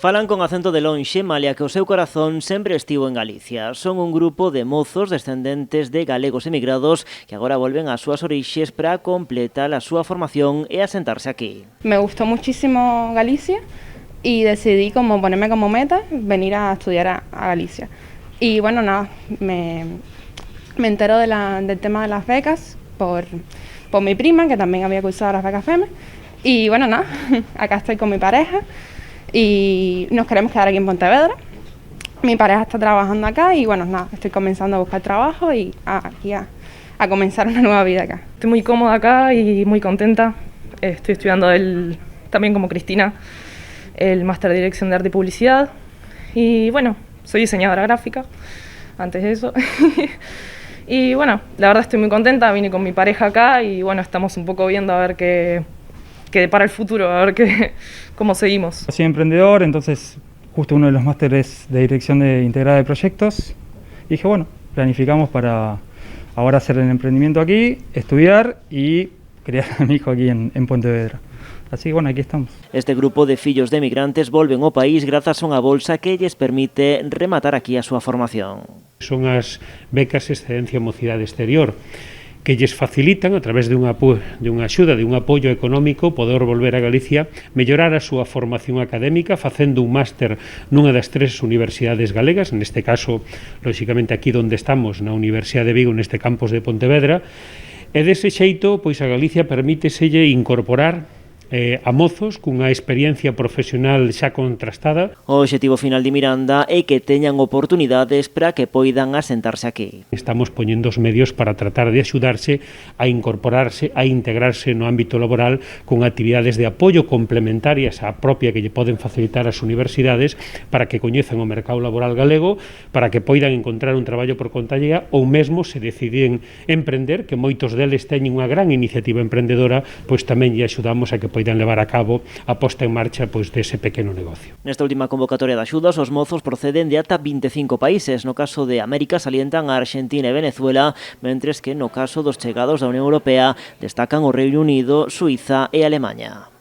Falan con acento de lonxe, malia que o seu corazón sempre estivo en Galicia. Son un grupo de mozos descendentes de galegos emigrados que agora volven ás súas orixes para completar a súa formación e asentarse aquí. Me gustó muchísimo Galicia y decidí ponerme como meta venir a estudiar a Galicia. Y bueno, nada, me entero del tema de las becas por mi prima, que también había cursado las becas FEME. Y bueno, nada, acá estoy con mi pareja y nos queremos quedar aquí en Pontevedra. Mi pareja está trabajando acá y bueno, nada, estoy comenzando a buscar trabajo y aquí a comenzar una nueva vida acá. Estoy muy cómoda acá y muy contenta. Estoy estudiando también como Cristina, el máster de Dirección de Arte y Publicidad. Y bueno, soy diseñadora gráfica, antes de eso. Y bueno, la verdad estoy muy contenta, vine con mi pareja acá y bueno, estamos un poco viendo a ver qué para el futuro, a ver cómo seguimos. Soy emprendedor, entonces justo uno de los másteres de Dirección Integrada de Proyectos. Y dije, bueno, planificamos para ahora hacer el emprendimiento aquí, estudiar y criar a mi hijo aquí en Pontevedra. Así que bueno, aquí estamos. Este grupo de fillos de emigrantes volven ao país grazas a unha bolsa que lles permite rematar aquí a súa formación. Son as becas Excedencia Mocidade Exterior, que lles facilitan, a través de unha axuda, de un apoio económico, poder volver a Galicia, mellorar a súa formación académica, facendo un máster nunha das 3 universidades galegas, neste caso, lóxicamente aquí onde estamos, na Universidade de Vigo, neste campus de Pontevedra, e dese xeito, pois a Galicia permíteselle incorporar a mozos cunha experiencia profesional xa contrastada. O obxectivo final de Miranda é que teñan oportunidades para que poidan asentarse aquí. Estamos poñendo os medios para tratar de axudarse a incorporarse, a integrarse no ámbito laboral con actividades de apoio complementarias á propia que lle poden facilitar as universidades para que coñezan o mercado laboral galego, para que poidan encontrar un traballo por conta allea ou mesmo se deciden emprender, que moitos deles teñen unha gran iniciativa emprendedora, pois tamén lle axudamos a que poidan levar a cabo a posta en marcha dese pequeno negocio. Nesta última convocatoria de axudas, os mozos proceden de ata 25 países. No caso de América salientan a Argentina e Venezuela, mentres que no caso dos chegados da Unión Europea destacan o Reino Unido, Suiza e Alemaña.